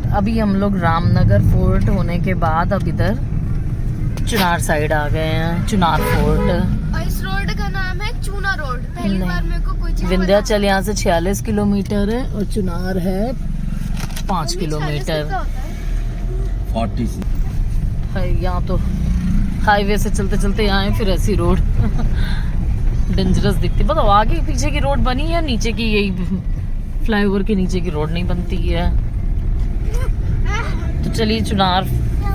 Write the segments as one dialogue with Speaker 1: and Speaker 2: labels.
Speaker 1: और अभी हम लोग रामनगर फोर्ट होने के बाद अब इधर चुनार साइड आ गए हैं, चुनार फोर्ट।
Speaker 2: और इस रोड का नाम है चूना रोड। पहली बार मेरे को कोई चीज़
Speaker 1: विंध्याचल यहाँ से 46 किलोमीटर है और चुनार है 5 किलोमीटर।
Speaker 3: 40
Speaker 1: यहाँ तो हाईवे से चलते चलते यहाँ है, फिर ऐसी रोड डेंजरस दिखती। बताओ आगे पीछे की रोड बनी है, नीचे की यही फ्लाईओवर के नीचे की रोड नहीं बनती है। तो चलिए चुनार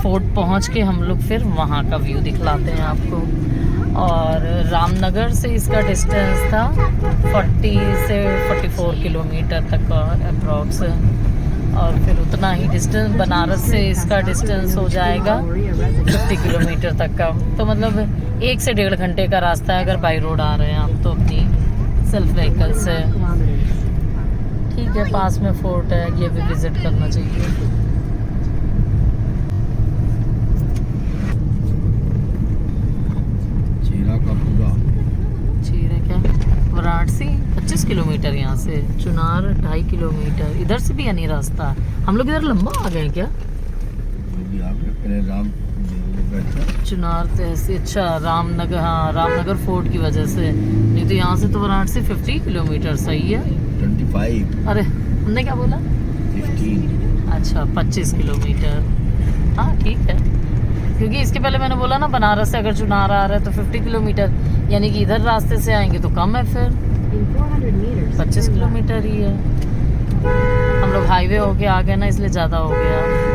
Speaker 1: फोर्ट पहुँच के हम लोग फिर वहाँ का व्यू दिखलाते हैं आपको। और रामनगर से इसका डिस्टेंस था 40 से 44 किलोमीटर तक का अप्रॉक्स, और फिर उतना ही डिस्टेंस बनारस से इसका डिस्टेंस हो जाएगा 50 किलोमीटर तक का। तो मतलब 1 से 1.5 घंटे का रास्ता है अगर बाई रोड आ रहे हैं आप तो अपनी सेल्फ व्हीकल से। ठीक है, पास में फोर्ट है, ये भी विजिट करना चाहिए। चीरा क्या वाराणसी 25 किलोमीटर यहाँ से, चुनार 2.5 किलोमीटर। इधर से भी यानी रास्ता, हम लोग इधर लंबा आ गए क्या? चुनार तहसील, अच्छा रामनगर, हाँ रामनगर फोर्ट की वजह से। नहीं तो यहाँ से तो वाराणसी 50 किलोमीटर। सही है
Speaker 3: 25।
Speaker 1: अरे हमने क्या बोला?
Speaker 3: 15।
Speaker 1: अच्छा 25 किलोमीटर। हाँ ठीक है, क्योंकि इसके पहले मैंने बोला ना बनारस से अगर चुनार आ रहा है तो 50 किलोमीटर, यानी कि इधर रास्ते से आएंगे तो कम है, फिर 25 किलोमीटर ही है। हम लोग हाईवे होके आ गए ना, इसलिए ज़्यादा हो गया।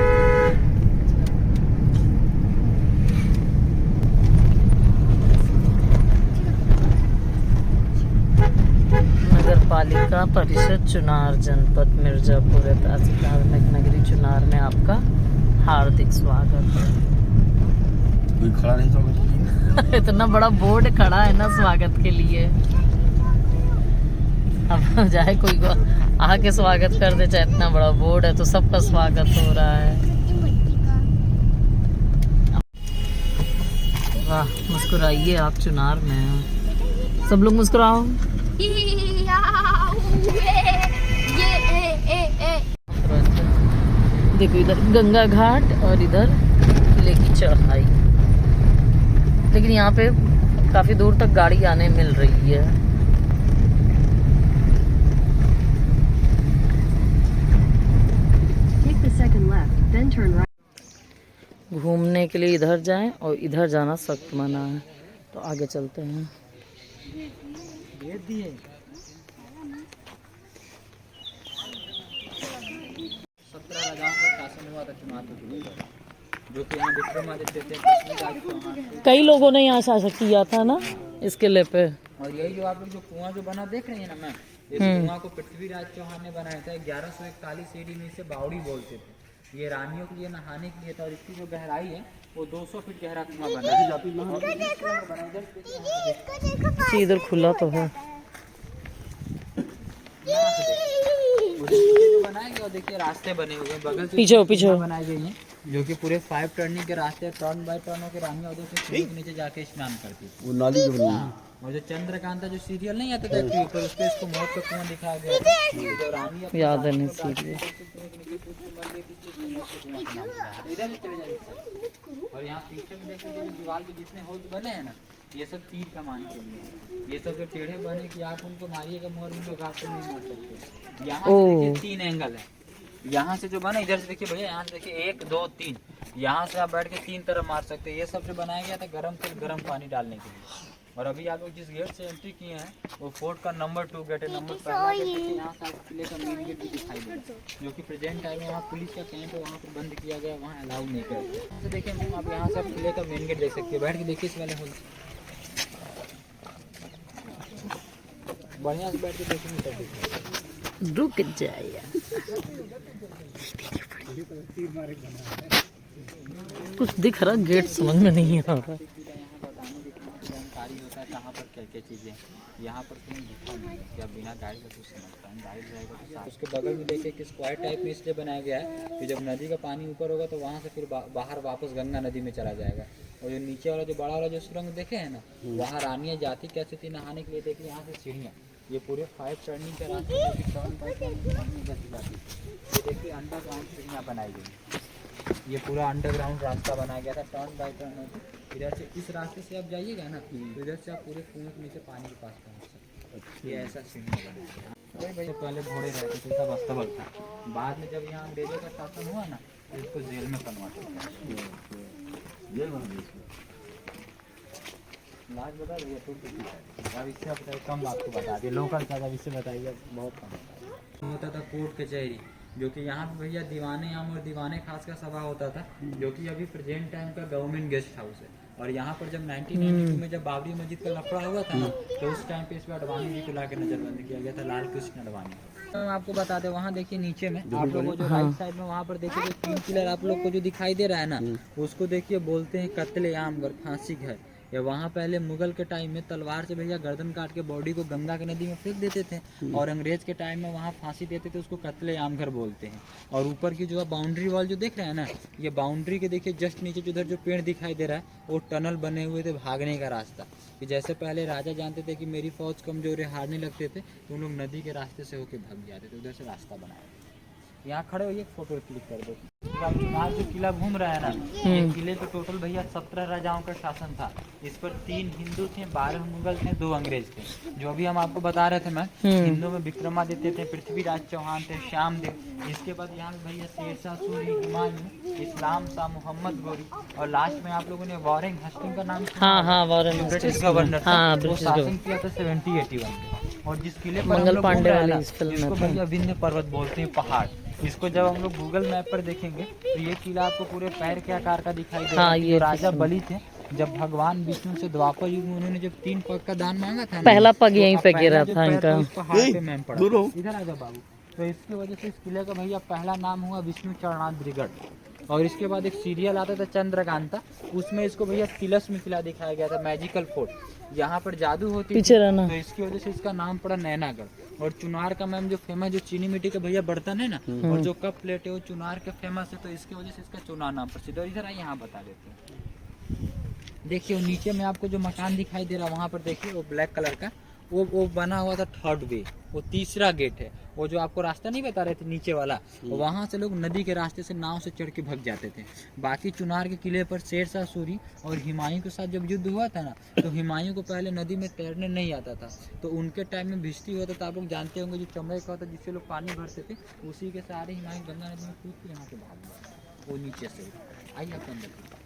Speaker 1: नगर पालिका परिषद चुनार जनपद मिर्जापुर तहसील नगरी चुनार में आपका हार्दिक स्वागत है।
Speaker 3: कोई खड़ा नहीं था
Speaker 1: इतना बड़ा बोर्ड खड़ा है ना स्वागत के लिए। अब जाए कोई को आके स्वागत कर दे, चाहे इतना बड़ा बोर्ड है तो सबका स्वागत हो रहा है। वाह, मुस्कुराइए आप, चुनार में हैं। सब लोग मुस्कुराओ। देखो इधर गंगा घाट और इधर किले की चढ़ाई, लेकिन यहाँ पे काफी दूर तक गाड़ी आने मिल रही है। घूमने के लिए इधर जाएं और इधर जाना सख्त मना है, तो आगे चलते हैं।
Speaker 3: जो कि यहाँ विक्रमादित्य थे,
Speaker 1: कई लोगों ने यहाँ शासक किया था ना इस किले पे।
Speaker 3: और यही जो आप लोग जो कुआं जो बना देख रहे हैं ना मैम, इस कुआं को पृथ्वीराज चौहान ने बनाया था। 1141 ईस्वी में इसे बावड़ी बोलते थे। ये रानियों के लिए नहाने के लिए था, और इसकी जो गहराई है वो 200 फीट गहरा कुआं बना है।
Speaker 1: इधर खुला तो है।
Speaker 3: बनाए गए, और देखिए रास्ते बने हुए हैं बगल से,
Speaker 1: पीछे पीछे
Speaker 3: बनाए गए हैं, जो कि पूरे 5 टर्निंग के रास्ते, टर्न बाय टर्न होकर रानियां उधर से कुएं के नीचे जाके स्नान करती थी। वो नाली जो बनी है। और जो चंद्रकांता जो सीरियल नहीं आता था टीवी पर, उसपे इसको मौत का कुआं दिखाया गया था। जो रानी
Speaker 1: याद है नहीं सीरियल।
Speaker 3: और यहाँ पीछे में देखिए जो दीवार के जितने होल बने हैं ना, ये सब तीर कमान के लिए। ये सब जो टेढ़े बने कि आप उनको मारिएगा मोर उनको घास से नहीं मार सकते। यहाँ से देखिए 3 एंगल है। यहाँ से जो बना, इधर से देखिए भैया, यहाँ से देखिए 1 2 3, यहाँ से आप बैठ के 3 तरफ मार सकते हैं। ये सब जो बनाया गया था गर्म तेल गर्म पानी डालने के लिए। और अभी आप लोग जिस गेट से एंट्री किए हैं वो फोर्ट का नंबर 2 गेट है। नंबर पहला गेट देखिए, यहाँ से आपको किले का मेन गेट भी दिखाई देगा, जो कि प्रेजेंट टाइम में वहाँ पुलिस का कैंप है, वहाँ पर बंद किया गया, वहाँ अलाउ नहीं करते। तो देखिए मैम, आप यहाँ से आप किले का मेन गेट देख सकते हैं। बैठ के देखिए इस वाले होल बढ़िया से बैठ के देखिए।
Speaker 1: रुक जाए, कुछ दिख रहा, गेट समझ में नहीं आ रहा।
Speaker 3: जानकारी होता है कहाँ पर क्या क्या चीज़ें, यहाँ पर कहीं दिखा नहीं कि आप बिना गाइड का कुछ समझता है। गाइड रहेगा तो साथ। उसके बगल में देखिए कि स्क्वायर टाइप में इसलिए बनाया गया है कि जब नदी का पानी ऊपर होगा तो वहाँ से फिर बाहर वापस गंगा नदी में चला जाएगा। और जो नीचे वाला जो बड़ा वाला जो सुरंग देखे हैं ना, वहाँ रानियाँ जाती कैसे थी नहाने के लिए, देखिए यहाँ से सीढ़ियाँ, ये पूरे 5 टर्निंग के रास्ते जो कि टर्न बाय टर्न में बच जाती है। ये देखिए अंडरग्राउंड सीढ़ियाँ बनाई गई, ये पूरा अंडरग्राउंड रास्ता बनाया गया था टर्न बाय टर्न होती। इधर से इस रास्ते से आप जाइएगा ना तो इधर से आप पूरे कुएं के नीचे पानी के पास पहुँच सकते। ये ऐसा सीढ़ियाँ बनाया गया। भाई पहले घोड़े रहते थे, सब अस्तबल था। बाद में जब यहाँ अंग्रेजों का शासन हुआ ना तो इसको जेल में कन्वर्ट किया। लास्ट बता दिया तो अब इससे आप बताइए, कम आपको बता दिए लोकल का, जब इससे बताइए बहुत कम होता था। कोर्ट कचहरी जो कि यहाँ पे भैया दीवाने आम और दीवाने खास का सभा होता था, जो कि अभी प्रेजेंट टाइम का गवर्नमेंट गेस्ट हाउस है। और यहाँ पर जब 1992 में जब बाबरी मस्जिद का लफड़ा हुआ था ना तो उस टाइम पे इस पर अडवाणी जी को ला के नजरबंद किया गया था, लाल कृष्ण अडवाणी। तो मैं आपको बता दें, वहाँ देखिए नीचे में आप लोगों को जो राइट साइड में वहाँ पर देखिए जो 3 पिलर आप लोग को जो दिखाई दे रहा है ना, उसको देखिए बोलते हैं कत्लेआम घर, फांसी घर। या वहाँ पहले मुगल के टाइम में तलवार से भैया गर्दन काट के बॉडी को गंगा के नदी में फेंक देते थे, और अंग्रेज के टाइम में वहाँ फांसी देते थे, उसको कत्लेआम घर बोलते हैं। और ऊपर की जो बाउंड्री वॉल जो देख रहे हैं ना, ये बाउंड्री के देखिए जस्ट नीचे जो उधर जो पेड़ दिखाई दे रहा है वो टनल बने हुए थे भागने का रास्ता। कि जैसे पहले राजा जानते थे कि मेरी फौज कमजोर है, हारने लगते थे, तो उन लोग नदी के रास्ते से होके भाग जाते थे, उधर से रास्ता बनाया। यहाँ खड़े होइए, फोटो क्लिक कर दो। आज जो किला घूम रहा है ना, ये किले पे टोटल भैया 17 राजाओं का शासन था। इस पर 3 हिंदू थे, 12 मुगल थे, 2 अंग्रेज थे। जो अभी हम आपको बता रहे थे मैं, हिंदू में विक्रमादित्य थे, पृथ्वीराज चौहान थे, श्यामदेव। इसके बाद यहाँ पे भैया शेरशाह सूरी, हुमायूं, इस्लाम शाह, मोहम्मद गोरी, और लास्ट में आप लोगों ने वॉरेन हस्टिंग का नाम सुना?
Speaker 1: हाँ वॉरेन
Speaker 3: ब्रिटिश गवर्नर था, वो शासन किया था 1781 में। और जिस किले पर हम लोग घूम रहे हैं ना, इसको भैया विंध्य पर्वत बोलते हैं, पहाड़। इसको जब हम लोग गूगल मैप पर देखेंगे तो ये किला आपको पूरे पैर के आकार का दिखाई देगा। हाँ, ये राजा बलि थे, जब भगवान विष्णु से द्वापर युग में उन्होंने जब 3 पग का दान मांगा था, पहला पग यहीं पे गिरा था इनका। पहाड़ पे मैम पड़ा, इधर आ जाओ बाबू। तो इसकी वजह से इस किले का भैया पहला नाम हुआ विष्णु चरणाद्रिगढ़। और इसके बाद एक सीरियल आता था चंद्रकांता, उसमें इसको भैया तिलस्म किला दिखाया गया था, मैजिकल फोर्ट। यहाँ पर जादू होती थी, तो इसकी वजह से इसका नाम पड़ा नैनागढ़। और चुनार का मैम जो फेमस जो चीनी मिट्टी का भैया बर्तन है ना, और जो कप प्लेट है वो चुनार के फेमस है, तो इसकी वजह से इसका चुनार नाम प्रसिद्ध है। और इधर आइए, यहाँ बता देते हैं। देखिए नीचे में आपको जो मकान दिखाई दे रहा है वहाँ पर देखिए वो ब्लैक कलर का वो बना हुआ था 3rd वे, वो 3रा गेट है। वो जो आपको रास्ता नहीं बता रहे थे नीचे वाला, वहाँ से लोग नदी के रास्ते से नाव से चढ़ के भाग जाते थे। बाकी चुनार के किले पर शेरशाह सूरी और हुमायूं के साथ जब युद्ध हुआ था ना, तो हुमायूं को पहले नदी में तैरने नहीं आता था, तो उनके टाइम में भिश्ती होता था। आप लोग जानते होंगे जो चमड़े का होता जिससे लोग पानी भरते थे, उसी के सहारे हुमायूं गंगा नदी में कूद के यहाँ से भाग गया, वो नीचे से। आइए आप अंदर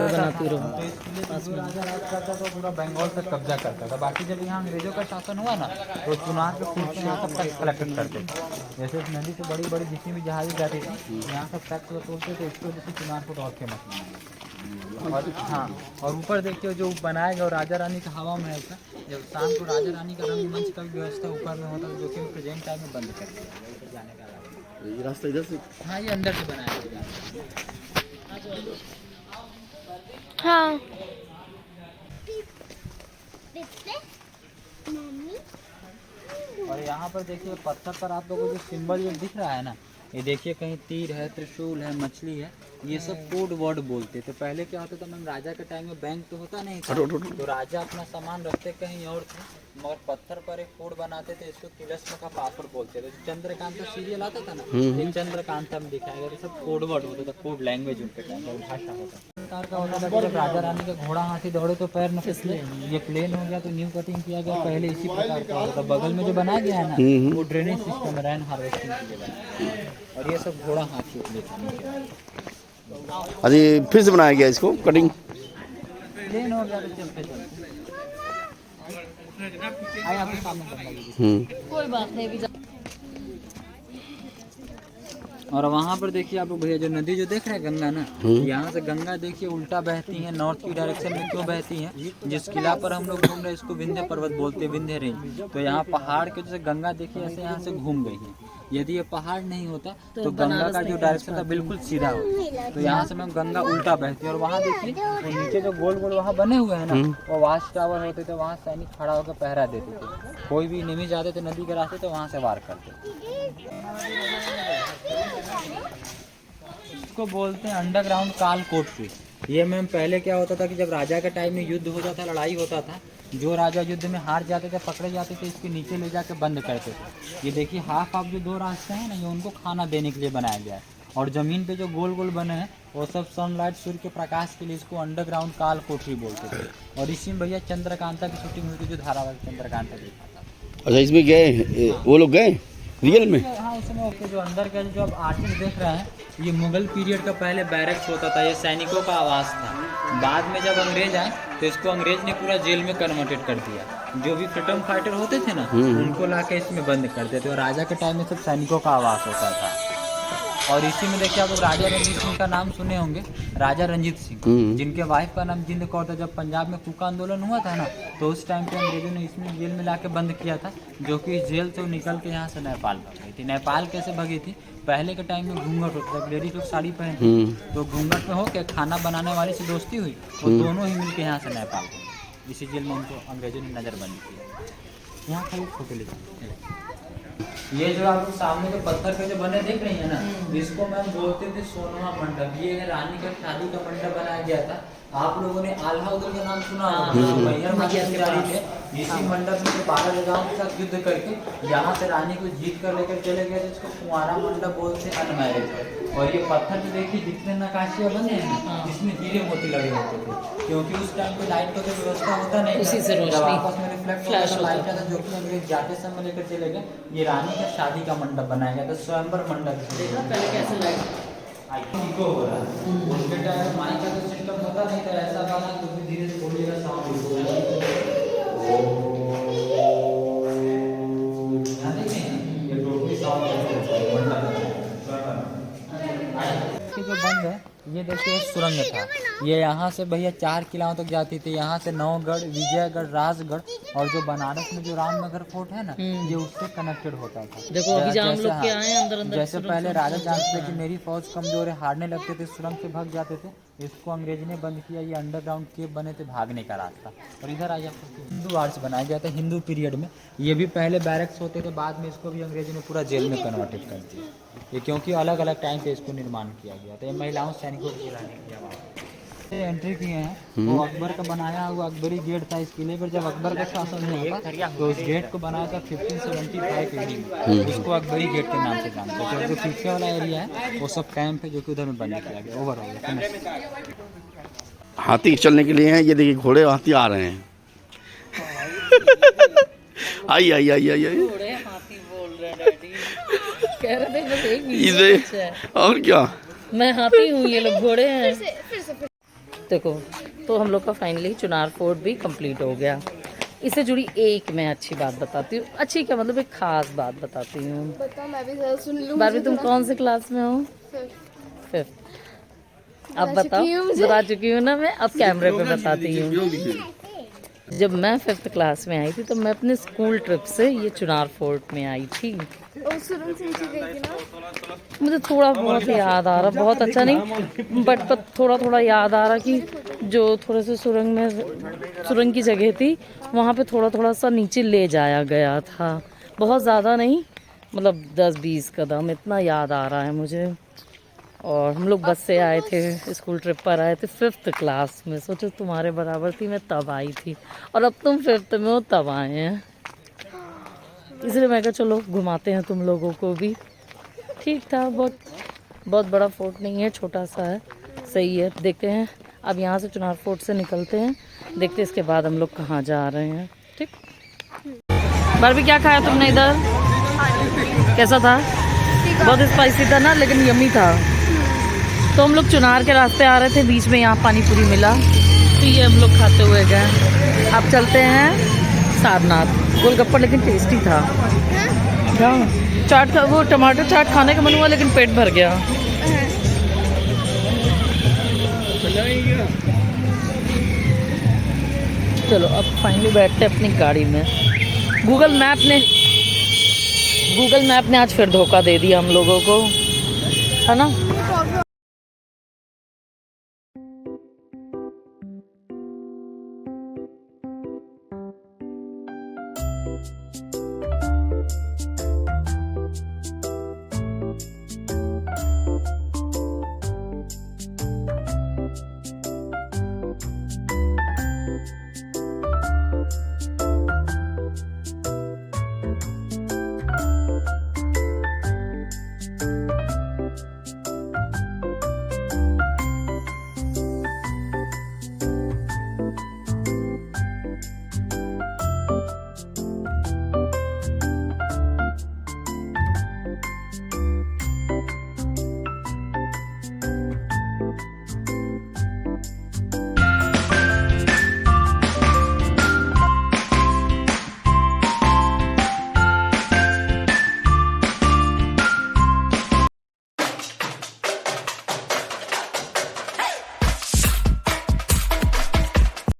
Speaker 3: बनाती रहो। तो इस किले पर जो राजा राज करता था पूरा बंगाल तक कब्जा करता था। बाकी जब यहाँ अंग्रेजों का शासन हुआ ना, तो चुनार के फूट से यहाँ सब टैक्स कलेक्ट करते थे। जैसे इस नदी से बड़ी बड़ी जितनी भी जहाज़ें जाती थी, यहाँ सब टैक्स वसूलते थे। इसकी वजह से चुनार को बहुत फेमस बनाया। और हाँ, और ऊपर देखिए जो बनाया गया राजा रानी का हवा महल था, जब शाम को राजा रानी का रंगमंच का व्यवस्था ऊपर में होता था, जो कि प्रेजेंट टाइम में बंद कर दिया गया ऊपर जाने का। ये रास्ता इधर से, हाँ, ये अंदर से बनाया गया।
Speaker 2: हाँ,
Speaker 3: और यहाँ पर देखिए पत्थर पर आप लोगों को जो सिंबल जो दिख रहा है ना, ये देखिए कहीं तीर है, त्रिशूल है, मछली है, ये सब कोड वर्ड बोलते थे। पहले क्या होता था मैम, राजा के टाइम में बैंक तो होता नहीं था, तो राजा अपना सामान रखते कहीं और थे, मगर पत्थर पर एक कोड बनाते थे, इसको तिलस्म का पासवर्ड बोलते थे। चंद्रकांत का सीरियल आता था ना, एक चंद्रकांत में दिखाया गया, सब कोड वर्ड होता था, कोड लैंग्वेज उनके टाइम पर भाषा होता का होता था। जब राजा रानी का घोड़ा हाथी दौड़े तो पैर न फिसले, ये प्लेन हो गया तो न्यू कटिंग किया गया, पहले इसी प्रकार का होता था। बगल में जो बनाया गया है ना, वो ड्रेनेज सिस्टम है, रेन हार्वेस्टिंग के लिए बनाया। और ये सब घोड़ा हाथी
Speaker 4: अरे फिर से बनाया गया इसको, कटिंग
Speaker 3: प्लेन हो गया तो चलते चलते आए आपके सामने।
Speaker 1: कोई बात नहीं।
Speaker 3: और वहाँ पर देखिए आप भैया जो नदी जो देख रहे हैं गंगा ना, यहाँ से गंगा देखिए उल्टा बहती है, नॉर्थ की डायरेक्शन में क्यों बहती है? जिस किला पर हम लोग घूम रहे हैं इसको विंध्य पर्वत बोलते हैं, विंध्य रेंज। तो यहाँ पहाड़ के जैसे गंगा देखिए ऐसे यहाँ से घूम गई है। यदि ये पहाड़ नहीं होता तो गंगा का जो डायरेक्शन था बिल्कुल सीधा होता, तो यहाँ से मैम गंगा उल्टा बहती है। और वहाँ देखिए तो नीचे जो गोल गोल वहाँ बने हुए हैं ना, वो वाच टावर होते थे, वहाँ सैनिक खड़ा होकर पहरा देते थे। कोई भी निमी जाते थे नदी के रास्ते तो वहाँ से वार करते। इसको बोलते हैं अंडरग्राउंड काल कोट। ये मैम पहले क्या होता था कि जब राजा के टाइम में युद्ध होता था, लड़ाई होता था, जो राजा युद्ध में हार जाते थे, पकड़े जाते थे, इसके नीचे ले जाके बंद करते थे। ये देखिए हाफ जो 2 रास्ते हैं ना, ये उनको खाना देने के लिए बनाया गया है। और ज़मीन पे जो गोल गोल बने हैं वो सब सनलाइट, सूर्य के प्रकाश के लिए, इसको अंडरग्राउंड काल कोठरी बोलते थे। और इसी में भैया चंद्रकांता की शूटिंग हुई थी, जो धारावाहिक चंद्रकांता देखा था।
Speaker 4: अच्छा, इसमें गए वो लोग, गए रियल में?
Speaker 3: हाँ, उसमें ओके। जो अंदर का जो आप आर्टिस्ट देख रहे हैं, ये मुगल पीरियड का पहले बैरक्स होता था, ये सैनिकों का आवास था। बाद में जब अंग्रेज आए तो इसको अंग्रेज ने पूरा जेल में कन्वर्टेड कर दिया। जो भी फ्रीडम फाइटर होते थे ना, उनको लाके इसमें बंद करते थे। और राजा के टाइम में सब सैनिकों का आवास होता था। और इसी में देखिए आप लोग राजा रंजीत सिंह का नाम सुने होंगे, राजा रंजीत सिंह, जिनके वाइफ का नाम जिंद कौर था। जब पंजाब में कुका आंदोलन हुआ था ना, तो उस टाइम पे अंग्रेजों ने इसमें जेल में लाके बंद किया था, जो कि इस जेल से निकल के यहाँ से नेपाल भाग गई थी। नेपाल कैसे भगी थी? पहले के टाइम में घूंघट होता था, लेडीज लोग साड़ी पहनती, तो घूंघट में होकर खाना बनाने वाले से दोस्ती हुई, वो दोनों ही मिलकर यहाँ से नेपाल गए। इसी जेल में उनको अंग्रेजों ने नज़रबंद किया। यहाँ खाली फोटो लेते, ये जो आप सामने के पत्थर पे जो बने देख रही है ना, इसको मैम बोलते थे सोनवा मंडप। ये है रानी का शादी का मंडप बनाया गया था। आप लोगों ने आल्हा उदल का नाम सुना होगा, मैहर महाराज थे। इसी मंडप में 12 राजाओं के साथ युद्ध करके यहाँ से रानी को जीत कर लेकर चले गए, जिसको कुंवारा मंडप बोलते हैं, अनमैरिज। और ये पत्थर जो देखिए जितने नक्काशियाँ बने हैं, इसमें हीरे मोती लगे होते थे, क्योंकि उस टाइम पे लाइट का कोई व्यवस्था होता नहीं,
Speaker 1: उसी से रोशनी,
Speaker 3: जब आपस में रिफ्लेक्ट फ्लैश लाइट था, जो कि अंग्रेज जाते समय लेकर चले गए। ये रानी का शादी का मंडप बनाया गया था, स्वयंवर मंडप। देखा पहले कैसे लाइट इको हो रहा है, उनके टाइम माइक का तो सिस्टम पता नहीं था, ऐसा गाना कुछ भी धीरे से बोलिएगा साउंड इको है। ये टोटली साउंड जो बंद है, ये देखिए सुरंग था। ये यहाँ से भैया 4 किलोमीटर तक जाती थी। यहाँ से नौगढ़, विजयगढ़, राजगढ़ और जो बनारस में जो रामनगर फोर्ट है ना, ये उससे कनेक्टेड होता था।
Speaker 1: देखो अभी जहाँ हम लोग के आए अंदर अंदर,
Speaker 3: जैसे पहले राजा जानते थे कि मेरी फौज कमजोर है, हारने लगते थे, सुरंग से भाग जाते थे, इसको अंग्रेज ने बंद किया। ये अंडरग्राउंड केव बने थे भागने का रास्ता। और इधर आइए, हिंदू आर्ट्स बनाया गया था हिंदू पीरियड में। ये भी पहले बैरक्स होते थे, बाद में इसको भी अंग्रेजों ने पूरा जेल में कन्वर्टेड कर दिया। ये क्योंकि अलग अलग टाइम पे इसको निर्माण किया गया था। ये महिलाओं सैनिकों को रहने के लिए एंट्री किए हैं। वो अकबर का बनाया हुआ अकबरी गेट था इस किले पर। जब अकबर का शासन हुआ था तो उस गेट को बनाया था 1575 ईस्वी में। इसको अकबरी गेट के नाम से जानते हैं। जो पीछे वाला एरिया है वो सब कैंप है, जो कि उधर में बंद किया गया। ओवर हो गया।
Speaker 4: हाथी चलने के लिए हैं। ये देखिए घोड़े हाथी आ रहे हैं। आई आई आई आई आई
Speaker 1: घोड़े हाथी बोल रहे डैडी, कह रहे थे बस एक
Speaker 4: इसे और क्या,
Speaker 1: मैं हाथी हूँ, ये लोग घोड़े हैं। देखो तो हम लोग का फाइनली चुनार फोर्ट भी कंप्लीट हो गया। इससे जुड़ी एक मैं अच्छी बात बताती हूँ। अच्छी क्या मतलब, एक खास बात बताती हूँ।
Speaker 2: बताओ, मैं भी जरा सुन लूँ।
Speaker 1: बारहवीं तुम कौन से क्लास में हो? 5th। अब बताओ, बता चुकी हूँ ना मैं, अब कैमरे पे बताती हूँ। जब मैं 5th क्लास में आई थी तो मैं अपने स्कूल ट्रिप से ये चुनार फोर्ट में आई थी। मुझे थोड़ा बहुत याद आ रहा, बहुत अच्छा नहीं, बट थोड़ा थोड़ा याद आ रहा कि जो थोड़े से सुरंग की जगह थी, वहाँ पे थोड़ा थोड़ा सा नीचे ले जाया गया था। बहुत ज़्यादा नहीं, मतलब 10-20 कदम, इतना याद आ रहा है मुझे। और हम लोग बस से आए थे, स्कूल ट्रिप पर आए थे 5th क्लास में। सोचो तुम्हारे बराबर थी मैं तब आई थी, और अब तुम 5th में हो तब आए हैं। इसलिए मैं कहा चलो घुमाते हैं तुम लोगों को भी। ठीक था, बहुत बड़ा फोर्ट नहीं है, छोटा सा है, सही है। देखते हैं अब यहाँ से चुनार फोर्ट से निकलते हैं, देखते हैं इसके बाद हम लोग कहाँ जा रहे हैं। ठीक, बारबी क्या खाया तुमने इधर? कैसा था? बहुत स्पाइसी था ना, लेकिन यम्मी था। तो हम लोग चुनार के रास्ते आ रहे थे, बीच में यहाँ पानी पूरी मिला तो ये हम लोग खाते हुए गए। अब चलते हैं सारनाथ। गोलगप्पा लेकिन टेस्टी था। क्या चाट का, वो टमाटर चाट खाने का मन हुआ लेकिन पेट भर गया। चलो अब फाइनली बैठते हैं अपनी गाड़ी में। गूगल मैप ने आज फिर धोखा दे दिया हम लोगों को, है ना।